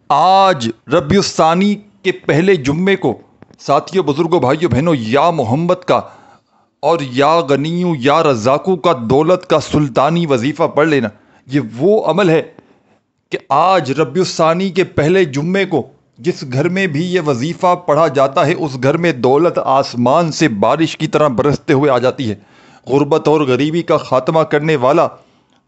آج ربیع الثانی کے پہلے جمعے کو ساتھیوں، بزرگوں، بھائیوں، بہنوں، یا محمد کا اور یا غنیوں یا رزاقوں کا دولت کا سلطانی وظیفہ پڑھ لینا، یہ وہ عمل ہے کہ آج ربیع الثانی کے پہلے جمعے کو جس گھر میں بھی یہ وظیفہ پڑھا جاتا ہے اس گھر میں دولت آسمان سے بارش کی طرح برستے ہوئے آ جاتی ہے۔ غربت اور غریبی کا خاتمہ کرنے والا،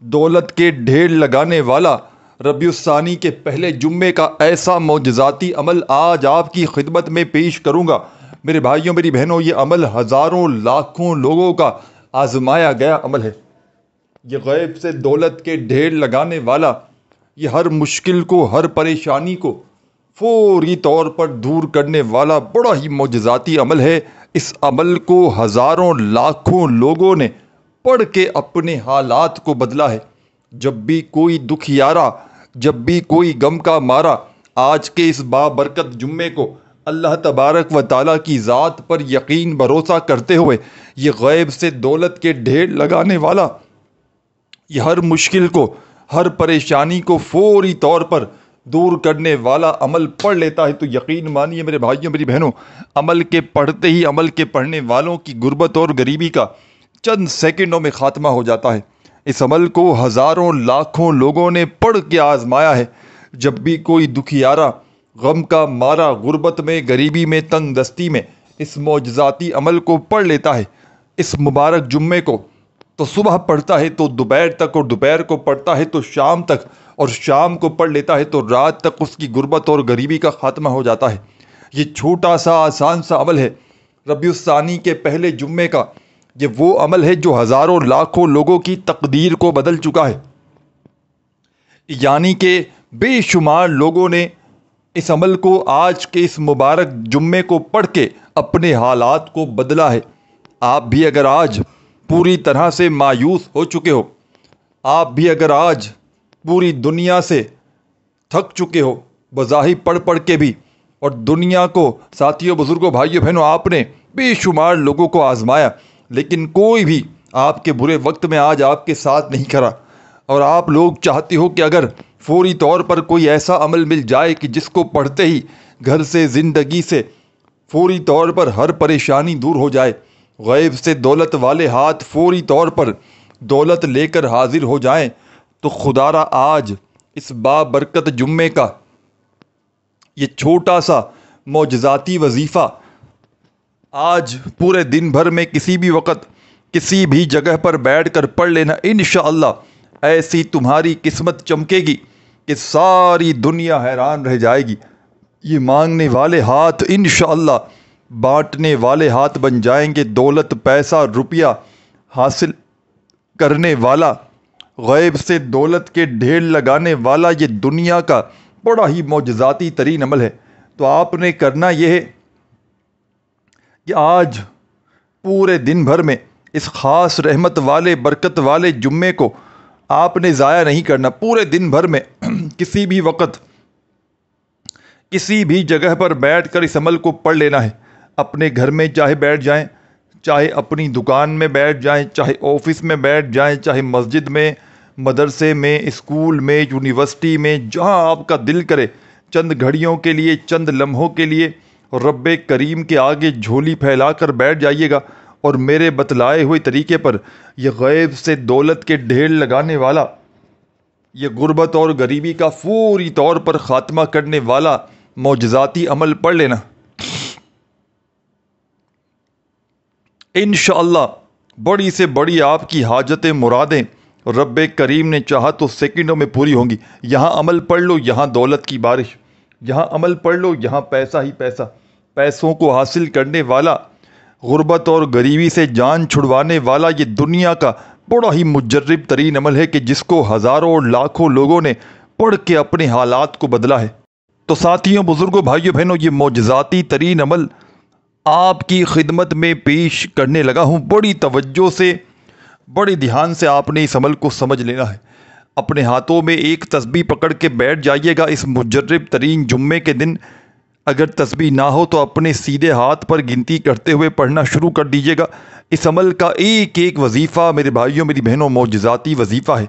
دولت کے ڈھیر لگانے والا ربیع الثانی کے پہلے جمعے کا ایسا معجزاتی عمل آج آپ کی خدمت میں پیش کروں گا۔ میرے بھائیوں، میری بہنوں، یہ عمل ہزاروں لاکھوں لوگوں کا آزمایا گیا عمل ہے۔ یہ غیب سے دولت کے ڈھیر لگانے والا، یہ ہر مشکل کو، ہر پریشانی کو فوری طور پر دور کرنے والا بڑا ہی معجزاتی عمل ہے۔ اس عمل کو ہزاروں لاکھوں لوگوں نے پڑھ کے اپنے حالات کو بدلا ہے۔ جب بھی کوئی دکھیارا، جب بھی کوئی غم کا مارا، آج کے اس بابرکت جمعے کو اللہ تبارک و تعالیٰ کی ذات پر یقین بھروسہ کرتے ہوئے یہ غیب سے دولت کے ڈھیر لگانے والا، یہ ہر مشکل کو، ہر پریشانی کو فوری طور پر دور کرنے والا عمل پڑھ لیتا ہے تو یقین مانیے میرے بھائیوں، میری بہنوں، عمل کے پڑھتے ہی عمل کے پڑھنے والوں کی غربت اور غریبی کا چند سیکنڈوں میں خاتمہ ہو جاتا ہے۔ اس عمل کو ہزاروں لاکھوں لوگوں نے پڑھ کے آزمایا ہے۔ جب بھی کوئی دکھیارا، غم کا مارا، غربت میں، غریبی میں، تنگ دستی میں اس معجزاتی عمل کو پڑھ لیتا ہے، اس مبارک جمعے کو، تو صبح پڑھتا ہے تو دوپہر تک، اور دوپہر کو پڑھتا ہے تو شام تک، اور شام کو پڑھ لیتا ہے تو رات تک اس کی غربت اور غریبی کا خاتمہ ہو جاتا ہے۔ یہ چھوٹا سا آسان سا عمل ہے ربیع الثانی کے پہلے جمعے کا۔ یہ وہ عمل ہے جو ہزاروں لاکھوں لوگوں کی تقدیر کو بدل چکا ہے، یعنی کہ بے شمار لوگوں نے اس عمل کو آج کے اس مبارک جمعے کو پڑھ کے اپنے حالات کو بدلا ہے۔ آپ بھی اگر آج پوری طرح سے مایوس ہو چکے ہو، آپ بھی اگر آج پوری دنیا سے تھک چکے ہو بظاہر پڑھ پڑھ کے بھی، اور دنیا کو، ساتھیوں، بزرگوں، بھائیوں، بہنوں، آپ نے بے شمار لوگوں کو آزمایا لیکن کوئی بھی آپ کے برے وقت میں آج آپ کے ساتھ نہیں کھڑا، اور آپ لوگ چاہتے ہو کہ اگر فوری طور پر کوئی ایسا عمل مل جائے کہ جس کو پڑھتے ہی گھر سے، زندگی سے فوری طور پر ہر پریشانی دور ہو جائے، غیب سے دولت والے ہاتھ فوری طور پر دولت لے کر حاضر ہو جائیں، تو خدا را آج اس بابرکت جمعے کا یہ چھوٹا سا معجزاتی وظیفہ آج پورے دن بھر میں کسی بھی وقت، کسی بھی جگہ پر بیٹھ کر پڑھ لینا، انشاءاللہ ایسی تمہاری قسمت چمکے گی کہ ساری دنیا حیران رہ جائے گی۔ یہ مانگنے والے ہاتھ انشاءاللہ بانٹنے والے ہاتھ بن جائیں گے۔ دولت، پیسہ، روپیہ حاصل کرنے والا، غیب سے دولت کے ڈھیر لگانے والا یہ دنیا کا بڑا ہی معجزاتی ترین عمل ہے۔ تو آپ نے کرنا یہ ہے کہ آج پورے دن بھر میں اس خاص رحمت والے، برکت والے جمعے کو آپ نے ضائع نہیں کرنا۔ پورے دن بھر میں کسی بھی وقت، کسی بھی جگہ پر بیٹھ کر اس عمل کو پڑھ لینا ہے۔ اپنے گھر میں چاہے بیٹھ جائیں، چاہے اپنی دکان میں بیٹھ جائیں، چاہے آفس میں بیٹھ جائیں، چاہے مسجد میں، مدرسے میں، اسکول میں، یونیورسٹی میں، جہاں آپ کا دل کرے، چند گھڑیوں کے لیے، چند لمحوں کے لیے رب کریم کے آگے جھولی پھیلا کر بیٹھ جائیے گا، اور میرے بتلائے ہوئے طریقے پر یہ غیب سے دولت کے ڈھیر لگانے والا، یہ غربت اور غریبی کا فوری طور پر خاتمہ کرنے والا معجزاتی عمل پڑھ لینا۔ انشاءاللہ بڑی سے بڑی آپ کی حاجتیں، مرادیں رب کریم نے چاہا تو سیکنڈوں میں پوری ہوں گی۔ یہاں عمل پڑھ لو، یہاں دولت کی بارش، یہاں عمل پڑھ لو، یہاں پیسہ ہی پیسہ، پیسوں کو حاصل کرنے والا، غربت اور غریبی سے جان چھڑوانے والا یہ دنیا کا بڑا ہی مجرب ترین عمل ہے کہ جس کو ہزاروں اور لاکھوں لوگوں نے پڑھ کے اپنے حالات کو بدلا ہے۔ تو ساتھیوں، بزرگوں، بھائیوں، بہنوں، یہ معجزاتی ترین عمل آپ کی خدمت میں پیش کرنے لگا ہوں۔ بڑی توجہ سے، بڑے دھیان سے آپ نے اس عمل کو سمجھ لینا ہے۔ اپنے ہاتھوں میں ایک تسبیح پکڑ کے بیٹھ جائیے گا۔ اس مجرب ترین جمعے کے دن اگر تسبیح نہ ہو تو اپنے سیدھے ہاتھ پر گنتی کرتے ہوئے پڑھنا شروع کر دیجیے گا۔ اس عمل کا ایک ایک وظیفہ میرے بھائیوں، میری بہنوں، معجزاتی وظیفہ ہے۔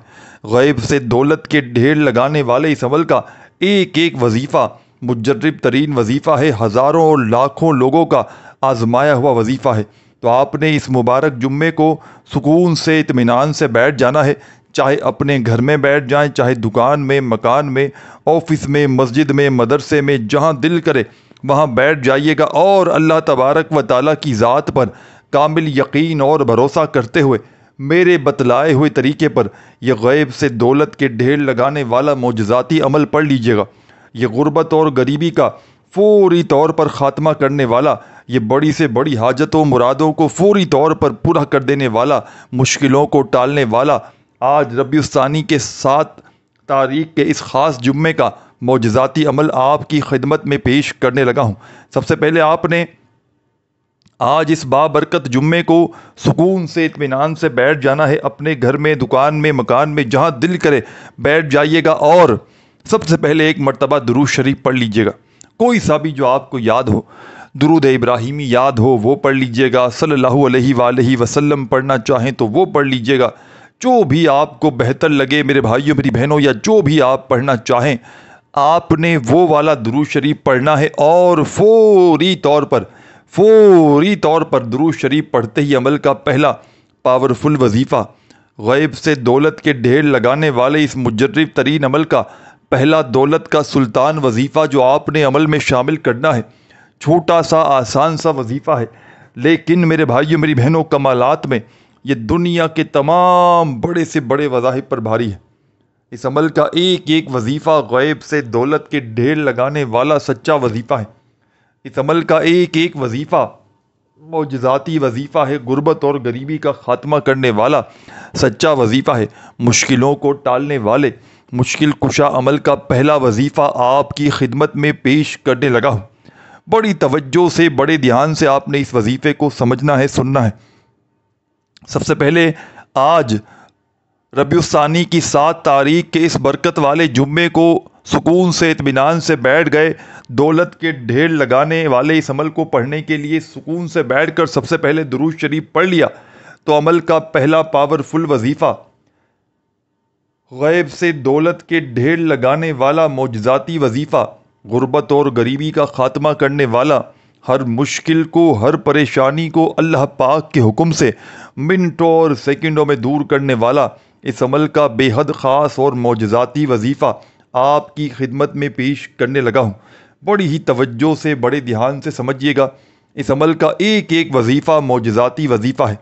غیب سے دولت کے ڈھیر لگانے والے اس عمل کا ایک ایک وظیفہ مجرب ترین وظیفہ ہے، ہزاروں اور لاکھوں لوگوں کا آزمایا ہوا وظیفہ ہے۔ تو آپ نے اس مبارک جمعے کو سکون سے اطمینان سے بیٹھ جانا ہے، چاہے اپنے گھر میں بیٹھ جائیں، چاہے دکان میں، مکان میں، آفس میں، مسجد میں، مدرسے میں، جہاں دل کرے وہاں بیٹھ جائیے گا، اور اللہ تبارک و تعالیٰ کی ذات پر کامل یقین اور بھروسہ کرتے ہوئے میرے بتلائے ہوئے طریقے پر یہ غیب سے دولت کے ڈھیر لگانے والا معجزاتی عمل پڑھ لیجیے گا۔ یہ غربت اور غریبی کا فوری طور پر خاتمہ کرنے والا، یہ بڑی سے بڑی حاجتوں مرادوں کو فوری طور پر پورا کر دینے والا، مشکلوں کو ٹالنے والا، آج ربیع الثانی کے 7 تاریخ کے اس خاص جمعے کا معجزاتی عمل آپ کی خدمت میں پیش کرنے لگا ہوں۔ سب سے پہلے آپ نے آج اس بابرکت جمعے کو سکون سے اطمینان سے بیٹھ جانا ہے، اپنے گھر میں، دکان میں، مکان میں، جہاں دل کرے بیٹھ جائیے گا، اور سب سے پہلے ایک مرتبہ درود شریف پڑھ لیجیے گا، کوئی سا بھی جو آپ کو یاد ہو۔ درود ابراہیمی یاد ہو وہ پڑھ لیجیے گا، صلی اللہ علیہ وآلہ وسلم پڑھنا چاہیں تو وہ پڑھ لیجیے گا، جو بھی آپ کو بہتر لگے میرے بھائیوں میری بہنوں، یا جو بھی آپ پڑھنا چاہیں آپ نے وہ والا درود شریف پڑھنا ہے، اور فوری طور پر درود شریف پڑھتے ہی عمل کا پہلا پاورفل وظیفہ، غیب سے دولت کے ڈھیر لگانے والے اس مجرب ترین عمل کا پہلا دولت کا سلطان وظیفہ جو آپ نے عمل میں شامل کرنا ہے، چھوٹا سا آسان سا وظیفہ ہے، لیکن میرے بھائیوں میری بہنوں کمالات میں یہ دنیا کے تمام بڑے سے بڑے وظائف پر بھاری ہے۔ اس عمل کا ایک ایک وظیفہ غیب سے دولت کے ڈھیر لگانے والا سچا وظیفہ ہے۔ اس عمل کا ایک ایک وظیفہ معجزاتی وظیفہ ہے، غربت اور غریبی کا خاتمہ کرنے والا سچا وظیفہ ہے، مشکلوں کو ٹالنے والے مشکل کشا عمل کا پہلا وظیفہ آپ کی خدمت میں پیش کرنے لگا ہوں۔ بڑی توجہ سے، بڑے دھیان سے آپ نے اس وظیفے کو سمجھنا ہے، سننا ہے۔ سب سے پہلے آج ربیع الثانی کی 7 تاریخ کے اس برکت والے جمعے کو سکون سے اطمینان سے بیٹھ گئے، دولت کے ڈھیر لگانے والے اس عمل کو پڑھنے کے لیے سکون سے بیٹھ کر سب سے پہلے درود شریف پڑھ لیا، تو عمل کا پہلا پاورفل وظیفہ، غیب سے دولت کے ڈھیر لگانے والا معجزاتی وظیفہ، غربت اور غریبی کا خاتمہ کرنے والا، ہر مشکل کو، ہر پریشانی کو اللہ پاک کے حکم سے منٹوں اور سیکنڈوں میں دور کرنے والا اس عمل کا بے حد خاص اور معجزاتی وظیفہ آپ کی خدمت میں پیش کرنے لگا ہوں۔ بڑی ہی توجہ سے، بڑے دھیان سے سمجھیے گا، اس عمل کا ایک ایک وظیفہ معجزاتی وظیفہ ہے۔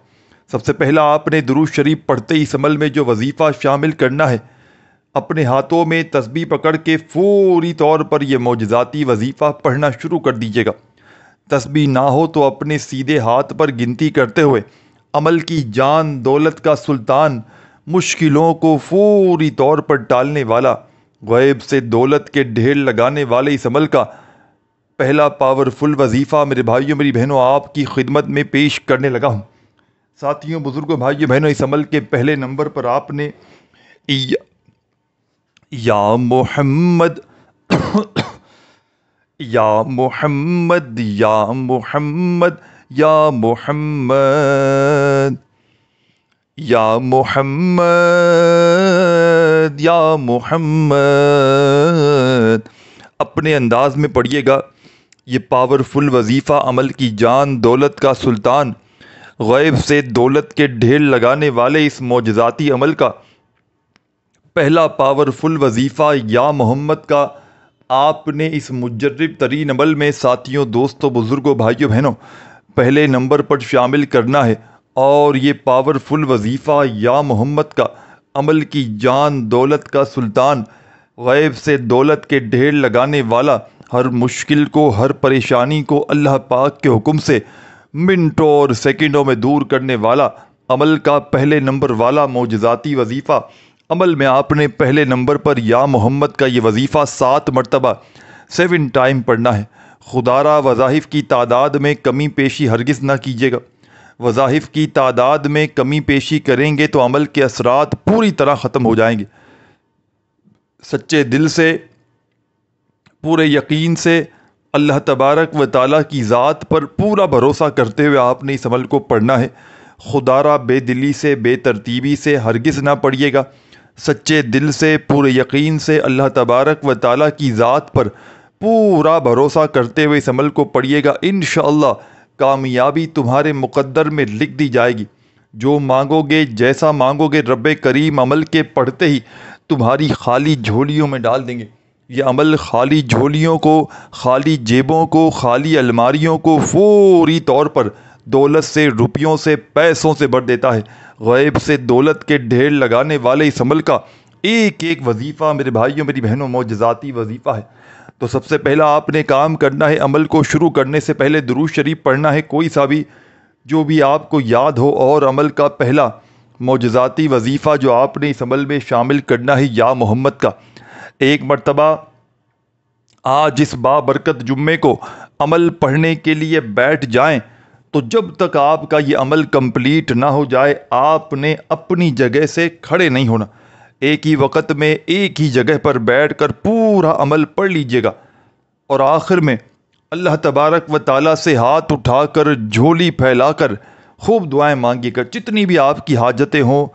سب سے پہلا آپ نے درود شریف پڑھتے اس عمل میں جو وظیفہ شامل کرنا ہے، اپنے ہاتھوں میں تسبیح پکڑ کے فوری طور پر یہ معجزاتی وظیفہ پڑھنا شروع کر دیجیے گا۔ تسبیح نہ ہو تو اپنے سیدھے ہاتھ پر گنتی کرتے ہوئے عمل کی جان، دولت کا سلطان، مشکلوں کو فوری طور پر ٹالنے والا، غیب سے دولت کے ڈھیر لگانے والے اس عمل کا پہلا پاورفل وظیفہ میرے بھائیوں میری بہنوں آپ کی خدمت میں پیش کرنے لگا ہوں۔ ساتھیوں، بزرگوں، بھائیوں بہنوں، اس عمل کے پہلے نمبر پر آپ نے یا محمد یا محمد یا محمد یا محمد یا محمد یا محمد اپنے انداز میں پڑھیے گا۔ یہ پاورفل وظیفہ عمل کی جان، دولت کا سلطان، غیب سے دولت کے ڈھیر لگانے والے اس معجزاتی عمل کا پہلا پاورفل وظیفہ یا محمد کا آپ نے اس مجرب ترین عمل میں ساتھیوں، دوستوں، بزرگوں، بھائیوں بہنوں پہلے نمبر پر شامل کرنا ہے، اور یہ پاورفل وظیفہ یا محمد کا عمل کی جان، دولت کا سلطان، غیب سے دولت کے ڈھیر لگانے والا، ہر مشکل کو، ہر پریشانی کو اللہ پاک کے حکم سے منٹوں اور سیکنڈوں میں دور کرنے والا عمل کا پہلے نمبر والا معجزاتی وظیفہ، عمل میں آپ نے پہلے نمبر پر یا محمد کا یہ وظیفہ 7 مرتبہ 7 ٹائم پڑھنا ہے۔ خدارہ وظائف کی تعداد میں کمی پیشی ہرگز نہ کیجیے گا۔ وظائف کی تعداد میں کمی پیشی کریں گے تو عمل کے اثرات پوری طرح ختم ہو جائیں گے۔ سچے دل سے، پورے یقین سے، اللہ تبارک و تعالیٰ کی ذات پر پورا بھروسہ کرتے ہوئے آپ نے اس عمل کو پڑھنا ہے۔ خدارہ بے دلی سے، بے ترتیبی سے ہرگز نہ پڑھیے گا۔ سچے دل سے پورے یقین سے اللہ تبارک و تعالیٰ کی ذات پر پورا بھروسہ کرتے ہوئے اس عمل کو پڑھیے گا، انشاءاللہ کامیابی تمہارے مقدر میں لکھ دی جائے گی۔ جو مانگو گے، جیسا مانگو گے، رب کریم عمل کے پڑھتے ہی تمہاری خالی جھولیوں میں ڈال دیں گے۔ یہ عمل خالی جھولیوں کو، خالی جیبوں کو، خالی الماریوں کو فوری طور پر دولت سے، روپیوں سے، پیسوں سے بھر دیتا ہے۔ غیب سے دولت کے ڈھیر لگانے والے اس عمل کا ایک ایک وظیفہ میرے بھائیوں میری بہنوں معجزاتی وظیفہ ہے۔ تو سب سے پہلا آپ نے کام کرنا ہے، عمل کو شروع کرنے سے پہلے درود شریف پڑھنا ہے، کوئی سا بھی جو بھی آپ کو یاد ہو، اور عمل کا پہلا معجزاتی وظیفہ جو آپ نے اس عمل میں شامل کرنا ہے یا محمد کا۔ ایک مرتبہ آج اس بابرکت جمعے کو عمل پڑھنے کے لیے بیٹھ جائیں تو جب تک آپ کا یہ عمل کمپلیٹ نہ ہو جائے آپ نے اپنی جگہ سے کھڑے نہیں ہونا۔ ایک ہی وقت میں ایک ہی جگہ پر بیٹھ کر پورا عمل پڑھ لیجئے گا، اور آخر میں اللہ تبارک و تعالیٰ سے ہاتھ اٹھا کر، جھولی پھیلا کر خوب دعائیں مانگیے گا۔ جتنی بھی آپ کی حاجتیں ہوں،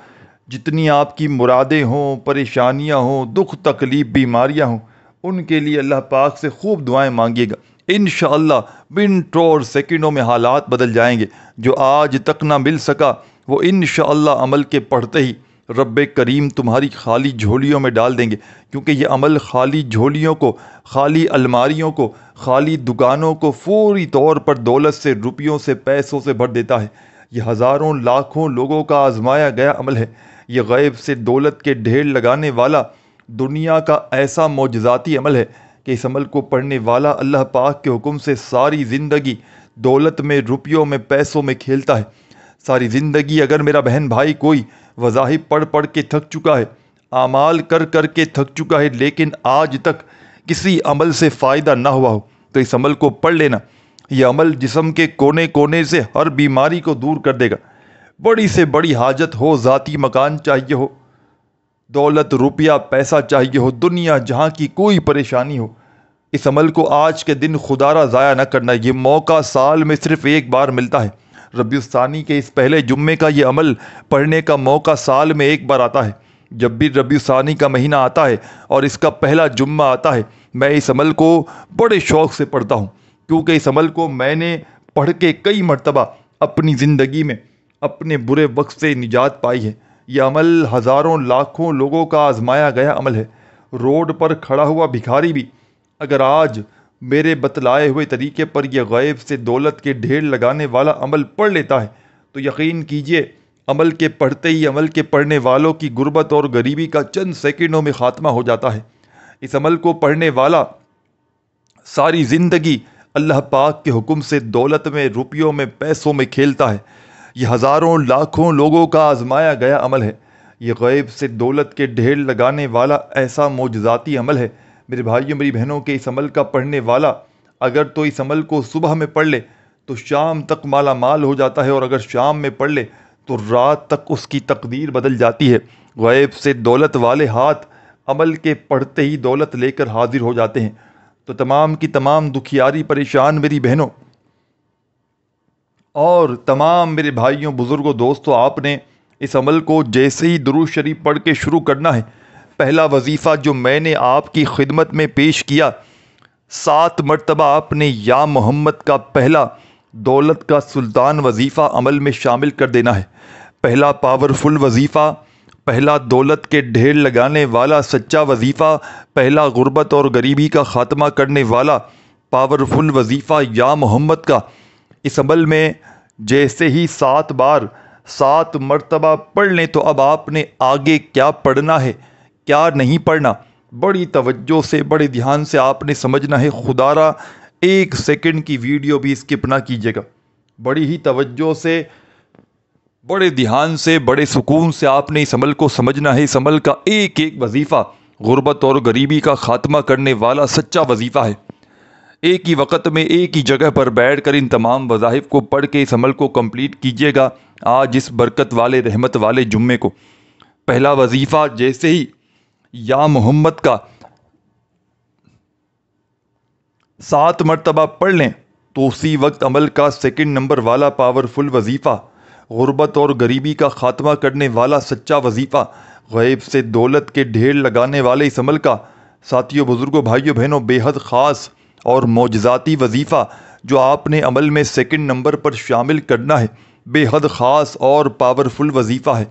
جتنی آپ کی مرادیں ہوں، پریشانیاں ہوں، دکھ تکلیف بیماریاں ہوں، ان کے لیے اللہ پاک سے خوب دعائیں مانگیے گا۔ انشاءاللہ منٹوں اور سیکنڈوں میں حالات بدل جائیں گے۔ جو آج تک نہ مل سکا وہ انشاءاللہ عمل کے پڑھتے ہی رب کریم تمہاری خالی جھولیوں میں ڈال دیں گے، کیونکہ یہ عمل خالی جھولیوں کو، خالی الماریوں کو، خالی دکانوں کو فوری طور پر دولت سے، روپیوں سے، پیسوں سے بھر دیتا ہے۔ یہ ہزاروں لاکھوں لوگوں کا آزمایا گیا عمل ہے۔ یہ غیب سے دولت کے ڈھیر لگانے والا دنیا کا ایسا معجزاتی عمل ہے کہ اس عمل کو پڑھنے والا اللہ پاک کے حکم سے ساری زندگی دولت میں، روپیوں میں، پیسوں میں کھیلتا ہے۔ ساری زندگی اگر میرا بہن بھائی کوئی وظائف پڑھ پڑھ کے تھک چکا ہے، اعمال کر کر کے تھک چکا ہے، لیکن آج تک کسی عمل سے فائدہ نہ ہوا ہو تو اس عمل کو پڑھ لینا۔ یہ عمل جسم کے کونے کونے سے ہر بیماری کو دور کر دے گا۔ بڑی سے بڑی حاجت ہو، ذاتی مکان چاہیے ہو، دولت، روپیہ، پیسہ چاہیے ہو، دنیا جہاں کی کوئی پریشانی ہو، اس عمل کو آج کے دن خدا را ضائع نہ کرنا۔ یہ موقع سال میں صرف ایک بار ملتا ہے۔ ربیع الثانی کے اس پہلے جمعے کا یہ عمل پڑھنے کا موقع سال میں ایک بار آتا ہے۔ جب بھی ربیع الثانی کا مہینہ آتا ہے اور اس کا پہلا جمعہ آتا ہے، میں اس عمل کو بڑے شوق سے پڑھتا ہوں، کیونکہ اس عمل کو میں نے پڑھ کے کئی مرتبہ اپنی زندگی میں اپنے برے وقت سے نجات پائی ہے۔ یہ عمل ہزاروں لاکھوں لوگوں کا آزمایا گیا عمل ہے۔ روڈ پر کھڑا ہوا بھکاری بھی اگر آج میرے بتلائے ہوئے طریقے پر یہ غیب سے دولت کے ڈھیر لگانے والا عمل پڑھ لیتا ہے تو یقین کیجئے عمل کے پڑھتے ہی عمل کے پڑھنے والوں کی غربت اور غریبی کا چند سیکنڈوں میں خاتمہ ہو جاتا ہے۔ اس عمل کو پڑھنے والا ساری زندگی اللہ پاک کے حکم سے دولت میں، روپیوں میں، پیسوں میں کھیلتا ہے۔ یہ ہزاروں لاکھوں لوگوں کا آزمایا گیا عمل ہے۔ یہ غیب سے دولت کے ڈھیر لگانے والا ایسا معجزاتی عمل ہے میرے بھائیوں میری بہنوں کے۔ اس عمل کا پڑھنے والا اگر تو اس عمل کو صبح میں پڑھ لے تو شام تک مالا مال ہو جاتا ہے، اور اگر شام میں پڑھ لے تو رات تک اس کی تقدیر بدل جاتی ہے۔ غیب سے دولت والے ہاتھ عمل کے پڑھتے ہی دولت لے کر حاضر ہو جاتے ہیں۔ تو تمام کی تمام دکھیاری پریشان میری بہنوں اور تمام میرے بھائیوں، بزرگوں، دوستوں، آپ نے اس عمل کو جیسے ہی درود شریف پڑھ کے شروع کرنا ہے، پہلا وظیفہ جو میں نے آپ کی خدمت میں پیش کیا، 7 مرتبہ آپ نے یا محمد کا پہلا دولت کا سلطان وظیفہ عمل میں شامل کر دینا ہے۔ پہلا پاورفل وظیفہ، پہلا دولت کے ڈھیر لگانے والا سچا وظیفہ، پہلا غربت اور غریبی کا خاتمہ کرنے والا پاورفل وظیفہ یا محمد کا۔ اس عمل میں جیسے ہی 7 بار 7 مرتبہ پڑھ لیں تو اب آپ نے آگے کیا پڑھنا ہے، کیا نہیں پڑھنا، بڑی توجہ سے، بڑے دھیان سے آپ نے سمجھنا ہے۔ خدا را 1 سیکنڈ کی ویڈیو بھی اسکپ نہ کیجیے گا۔ بڑی ہی توجہ سے، بڑے دھیان سے، بڑے سکون سے آپ نے اس عمل کو سمجھنا ہے۔ اس عمل کا ایک ایک وظیفہ غربت اور غریبی کا خاتمہ کرنے والا سچا وظیفہ ہے۔ ایک ہی وقت میں ایک ہی جگہ پر بیٹھ کر ان تمام وظائف کو پڑھ کے اس عمل کو کمپلیٹ کیجیے گا آج اس برکت والے، رحمت والے جمعے کو۔ پہلا وظیفہ جیسے ہی یا محمد کا 7 مرتبہ پڑھ لیں تو اسی وقت عمل کا سیکنڈ نمبر والا پاورفل وظیفہ، غربت اور غریبی کا خاتمہ کرنے والا سچا وظیفہ، غیب سے دولت کے ڈھیر لگانے والے اس عمل کا ساتھیوں، بزرگوں، بھائیوں، بہنوں بے حد خاص اور معجزاتی وظیفہ جو آپ نے عمل میں سیکنڈ نمبر پر شامل کرنا ہے، بے حد خاص اور پاورفل وظیفہ ہے۔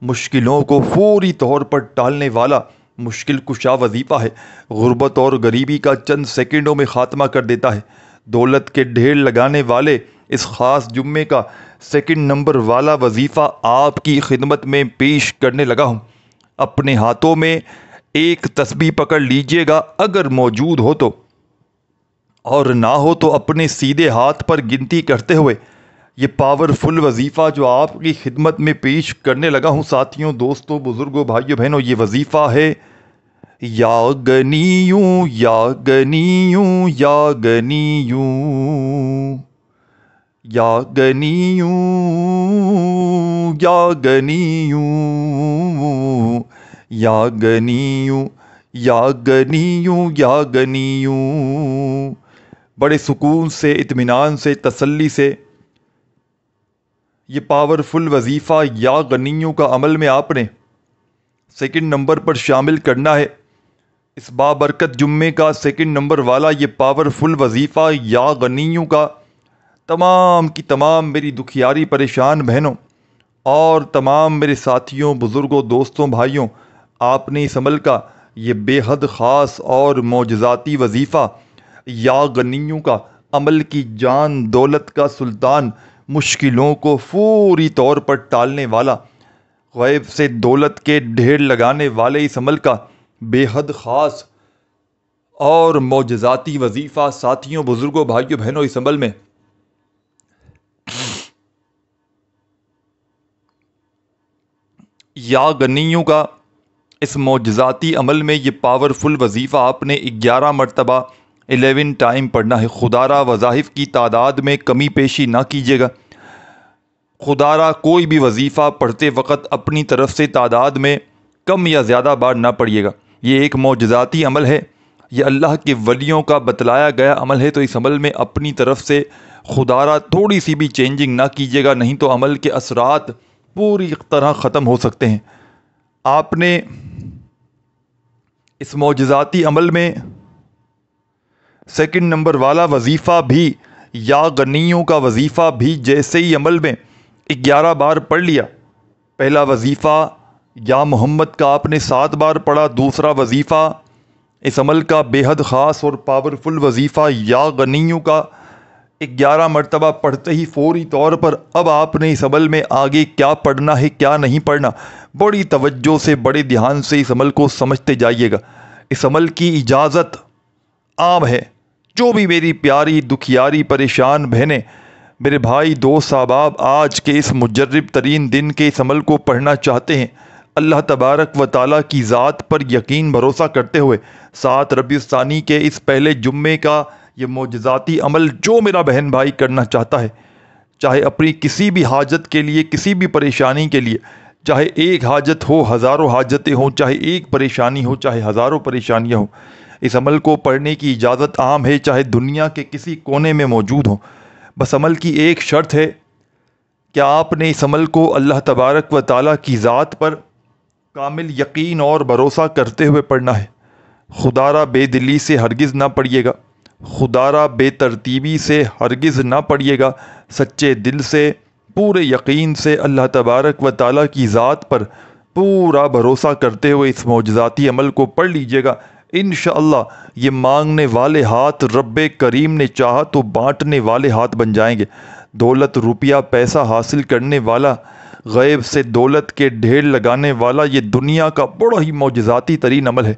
مشکلوں کو فوری طور پر ٹالنے والا مشکل کشا وظیفہ ہے۔ غربت اور غریبی کا چند سیکنڈوں میں خاتمہ کر دیتا ہے۔ دولت کے ڈھیر لگانے والے اس خاص جمعے کا سیکنڈ نمبر والا وظیفہ آپ کی خدمت میں پیش کرنے لگا ہوں۔ اپنے ہاتھوں میں ایک تسبیح پکڑ لیجئے گا اگر موجود ہو تو، اور نہ ہو تو اپنے سیدھے ہاتھ پر گنتی کرتے ہوئے یہ پاورفل وظیفہ جو آپ کی خدمت میں پیش کرنے لگا ہوں ساتھیوں، دوستوں، بزرگوں، بھائیوں، بہنوں، یہ وظیفہ ہے یا غنیوں یا غنیوں یا غنیوں یا غنیوں یا غنیوں یا غنیوں یا غنیوں یا غنیوں۔ بڑے سکون سے، اطمینان سے، تسلی سے یہ پاورفل وظیفہ یا غنیوں کا عمل میں آپ نے سیکنڈ نمبر پر شامل کرنا ہے۔ اس بابرکت جمعے کا سیکنڈ نمبر والا یہ پاورفل وظیفہ یا غنیوں کا تمام کی تمام میری دکھیاری پریشان بہنوں اور تمام میرے ساتھیوں، بزرگوں، دوستوں، بھائیوں، آپ نے اس عمل کا یہ بے حد خاص اور معجزاتی وظیفہ یا غنیوں کا عمل کی جان دولت کا سلطان، مشکلوں کو فوری طور پر ٹالنے والا، غیب سے دولت کے ڈھیر لگانے والے اس عمل کا بے حد خاص اور معجزاتی وظیفہ ساتھیوں، بزرگوں، بھائیوں، بہنوں، اس عمل میں یا غنیوں کا اس معجزاتی عمل میں یہ پاورفل وظیفہ آپ نے 11 مرتبہ 11 ٹائم پڑھنا ہے۔ خدا را وظائف کی تعداد میں کمی پیشی نہ کیجیے گا۔ خدا را کوئی بھی وظیفہ پڑھتے وقت اپنی طرف سے تعداد میں کم یا زیادہ بار نہ پڑھیے گا۔ یہ ایک معجزاتی عمل ہے، یہ اللہ کے ولیوں کا بتلایا گیا عمل ہے، تو اس عمل میں اپنی طرف سے خدا را تھوڑی سی بھی چینجنگ نہ کیجیے گا، نہیں تو عمل کے اثرات پوری طرح ختم ہو سکتے ہیں۔ آپ نے اس معجزاتی عمل میں سیکنڈ نمبر والا وظیفہ بھی یا غنیوں کا وظیفہ بھی جیسے ہی عمل میں 11 بار پڑھ لیا، پہلا وظیفہ یا محمد کا آپ نے 7 بار پڑھا، دوسرا وظیفہ اس عمل کا بے حد خاص اور پاورفل وظیفہ یا غنیوں کا 11 مرتبہ پڑھتے ہی فوری طور پر اب آپ نے اس عمل میں آگے کیا پڑھنا ہے، کیا نہیں پڑھنا، بڑی توجہ سے، بڑے دھیان سے اس عمل کو سمجھتے جائیے گا۔ اس عمل کی اجازت عام ہے۔ جو بھی میری پیاری دکھیاری پریشان بہنیں، میرے بھائی، دوست، احباب آج کے اس مجرب ترین دن کے اس عمل کو پڑھنا چاہتے ہیں، اللہ تبارک و تعالیٰ کی ذات پر یقین بھروسہ کرتے ہوئے 7 ربیع الثانی کے اس پہلے جمعے کا یہ معجزاتی عمل جو میرا بہن بھائی کرنا چاہتا ہے، چاہے اپنی کسی بھی حاجت کے لیے، کسی بھی پریشانی کے لیے، چاہے ایک حاجت ہو، ہزاروں حاجتیں ہوں، چاہے ایک پریشانی ہو، چاہے ہزاروں پریشانیاں ہوں، اس عمل کو پڑھنے کی اجازت عام ہے، چاہے دنیا کے کسی کونے میں موجود ہوں۔ بس عمل کی ایک شرط ہے کہ آپ نے اس عمل کو اللہ تبارک و تعالیٰ کی ذات پر کامل یقین اور بھروسہ کرتے ہوئے پڑھنا ہے۔ خدا را بے دلی سے ہرگز نہ پڑھیے گا، خدا را بے ترتیبی سے ہرگز نہ پڑھیے گا، سچے دل سے، پورے یقین سے اللہ تبارک و تعالیٰ کی ذات پر پورا بھروسہ کرتے ہوئے اس معجزاتی عمل کو پڑھ لیجئے گا۔ انشاءاللہ یہ مانگنے والے ہاتھ رب کریم نے چاہا تو بانٹنے والے ہاتھ بن جائیں گے۔ دولت، روپیہ، پیسہ حاصل کرنے والا، غیب سے دولت کے ڈھیر لگانے والا یہ دنیا کا بڑا ہی معجزاتی ترین عمل ہے۔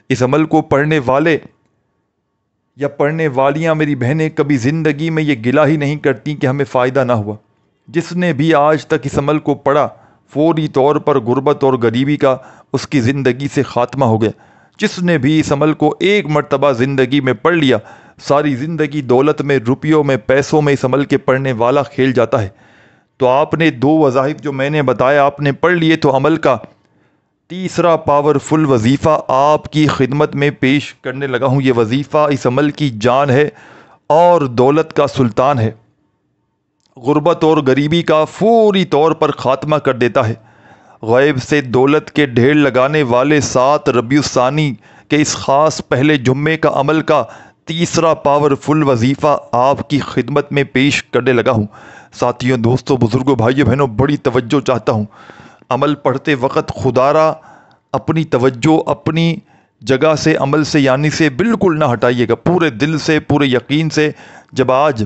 اس عمل کو پڑھنے والے یا پڑھنے والیاں میری بہنیں کبھی زندگی میں یہ گلہ ہی نہیں کرتی کہ ہمیں فائدہ نہ ہوا۔ جس نے بھی آج تک اس عمل کو پڑھا فوری طور پر غربت اور غریبی کا اس کی زندگی سے خاتمہ ہو گیا۔ جس نے بھی اس عمل کو ایک مرتبہ زندگی میں پڑھ لیا، ساری زندگی دولت میں، روپیوں میں، پیسوں میں اس عمل کے پڑھنے والا کھیل جاتا ہے۔ تو آپ نے 2 وظائف جو میں نے بتایا آپ نے پڑھ لیے، تو عمل کا تیسرا پاورفل وظیفہ آپ کی خدمت میں پیش کرنے لگا ہوں۔ یہ وظیفہ اس عمل کی جان ہے اور دولت کا سلطان ہے، غربت اور غریبی کا فوری طور پر خاتمہ کر دیتا ہے، غیب سے دولت کے ڈھیر لگانے والے 7 ربیع الثانی کے اس خاص پہلے جمعے کا عمل کا تیسرا پاورفل وظیفہ آپ کی خدمت میں پیش کرنے لگا ہوں۔ ساتھیوں، دوستوں، بزرگوں، بھائیوں، بہنوں، بڑی توجہ چاہتا ہوں۔ عمل پڑھتے وقت خدا را اپنی توجہ اپنی جگہ سے، عمل سے یعنی سے بالکل نہ ہٹائیے گا۔ پورے دل سے، پورے یقین سے جب آج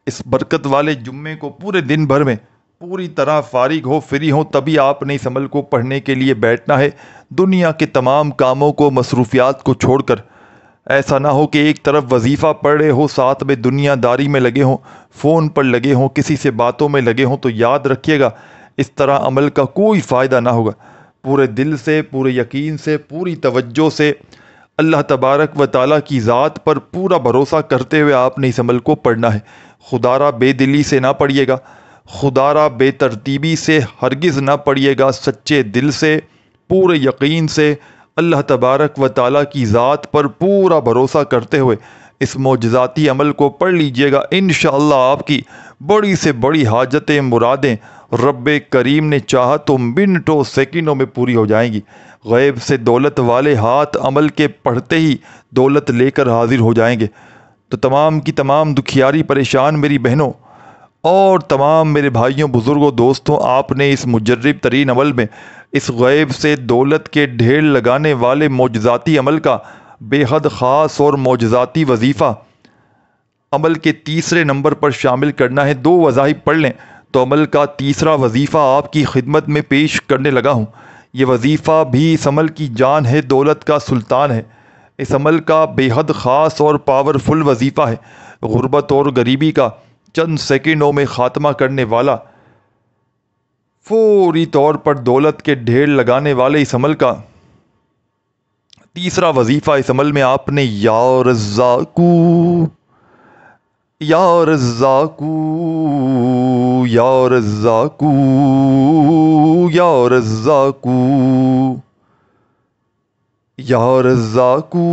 اس برکت والے جمعے کو پورے دن بھر میں پوری طرح فارغ ہو، فری ہو، تبھی آپ نے اس عمل کو پڑھنے کے لیے بیٹھنا ہے۔ دنیا کے تمام کاموں کو، مصروفیات کو چھوڑ کر۔ ایسا نہ ہو کہ ایک طرف وظیفہ پڑھ رہے ہو، ساتھ میں دنیا داری میں لگے ہوں، فون پر لگے ہوں، کسی سے باتوں میں لگے ہوں، تو یاد رکھیے گا اس طرح عمل کا کوئی فائدہ نہ ہوگا۔ پورے دل سے، پورے یقین سے، پوری توجہ سے اللہ تبارک و تعالیٰ کی ذات پر پورا بھروسہ کرتے ہوئے آپ نے اس عمل کو پڑھنا ہے۔ خدا را بے دلی سے نہ پڑھیے گا، خدا را بے ترتیبی سے ہرگز نہ پڑھیے گا، سچے دل سے، پورے یقین سے اللہ تبارک و تعالیٰ کی ذات پر پورا بھروسہ کرتے ہوئے اس معجزاتی عمل کو پڑھ لیجئے گا۔ انشاءاللہ آپ کی بڑی سے بڑی حاجتیں، مرادیں رب کریم نے چاہا تو منٹوں سیکنڈوں میں پوری ہو جائیں گی۔ غیب سے دولت والے ہاتھ عمل کے پڑھتے ہی دولت لے کر حاضر ہو جائیں گے۔ تو تمام کی تمام دکھیاری پریشان میری بہنوں اور تمام میرے بھائیوں، بزرگوں، دوستوں، آپ نے اس مجرب ترین عمل میں، اس غیب سے دولت کے ڈھیر لگانے والے معجزاتی عمل کا بے حد خاص اور معجزاتی وظیفہ عمل کے تیسرے نمبر پر شامل کرنا ہے۔ 2 وظائف پڑھ لیں تو عمل کا تیسرا وظیفہ آپ کی خدمت میں پیش کرنے لگا ہوں۔ یہ وظیفہ بھی اس عمل کی جان ہے، دولت کا سلطان ہے۔ اس عمل کا بے حد خاص اور پاورفل وظیفہ ہے، غربت اور غریبی کا چند سیکنڈوں میں خاتمہ کرنے والا، فوری طور پر دولت کے ڈھیر لگانے والے اس عمل کا تیسرا وظیفہ۔ اس عمل میں آپ نے یا رزاقو، یا رزاقو، یا رزاقو، یا رزاقو، یا رزاقو،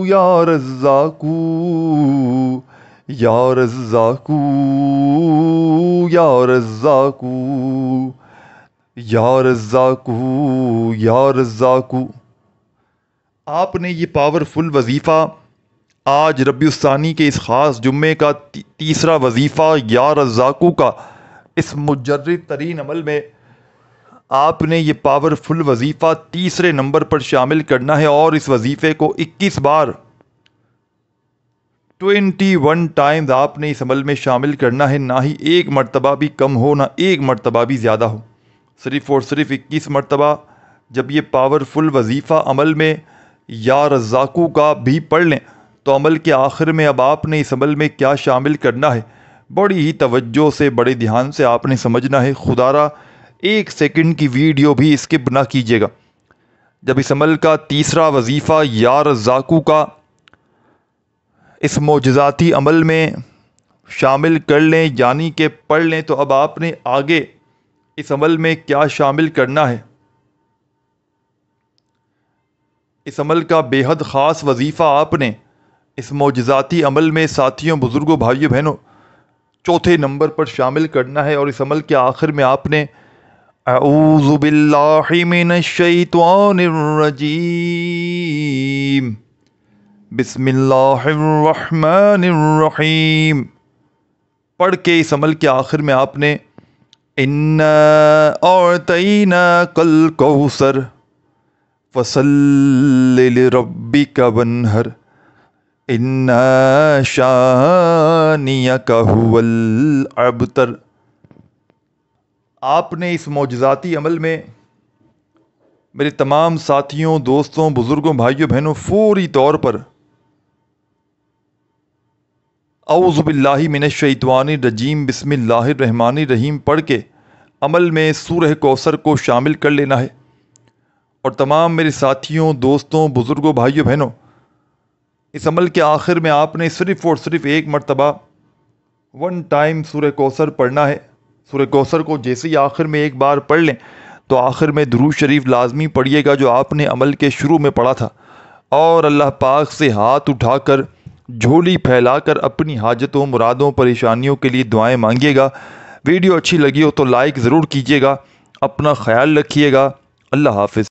یا رزاقو، یا رزاقو، یا رزاقو، یا رزاقو، یا رزاقو۔ آپ نے یہ پاورفل وظیفہ آج ربیع الثانی کے اس خاص جمعے کا تیسرا وظیفہ یا رزاقو کا اس مجرب ترین عمل میں آپ نے یہ پاورفل وظیفہ تیسرے نمبر پر شامل کرنا ہے، اور اس وظیفے کو 21 بار 21 ٹائمز آپ نے اس عمل میں شامل کرنا ہے۔ نہ ہی ایک مرتبہ بھی کم ہو، نہ ایک مرتبہ بھی زیادہ ہو، صرف اور صرف 21 مرتبہ جب یہ پاورفل وظیفہ عمل میں یا رزاقو کا بھی پڑھ لیں تو عمل کے آخر میں اب آپ نے اس عمل میں کیا شامل کرنا ہے، بڑی ہی توجہ سے، بڑے دھیان سے آپ نے سمجھنا ہے۔ خدا را 1 سیکنڈ کی ویڈیو بھی اسکپ نہ کیجیے گا۔ جب اس عمل کا تیسرا وظیفہ یا رزاقو کا اس معجزاتی عمل میں شامل کر لیں یعنی کہ پڑھ لیں، تو اب آپ نے آگے اس عمل میں کیا شامل کرنا ہے۔ اس عمل کا بے حد خاص وظیفہ آپ نے اس معجزاتی عمل میں ساتھیوں، بزرگوں، بھائیوں، بہنوں 4تھے نمبر پر شامل کرنا ہے، اور اس عمل کے آخر میں آپ نے اعوذ باللہ من الشیطان الرجیم بسم اللہ الرحمن الرحیم پڑھ کے اس عمل کے آخر میں آپ نے انا اعطیناک الکوثر فصل لربک وانحر ان شانئک هو الابتر۔ آپ نے اس معجزاتی عمل میں میرے تمام ساتھیوں، دوستوں، بزرگوں، بھائیوں، بہنوں فوری طور پر اعوذ باللہ من الشیطان الرجیم بسم اللہ الرحمن الرحیم پڑھ کے عمل میں سورہ کوثر کو شامل کر لینا ہے، اور تمام میرے ساتھیوں، دوستوں، بزرگوں، بھائیوں، بہنوں اس عمل کے آخر میں آپ نے صرف اور صرف 1 مرتبہ 1 ٹائم سورہ کوثر پڑھنا ہے۔ سورہ کوثر کو جیسے ہی آخر میں 1 بار پڑھ لیں تو آخر میں درود شریف لازمی پڑھیے گا جو آپ نے عمل کے شروع میں پڑھا تھا، اور اللہ پاک سے ہاتھ اٹھا کر، جھولی پھیلا کر اپنی حاجتوں، مرادوں، پریشانیوں کے لیے دعائیں مانگیے گا۔ ویڈیو اچھی لگی ہو تو لائک ضرور کیجیے گا، اپنا خیال رکھیے گا۔ اللہ حافظ۔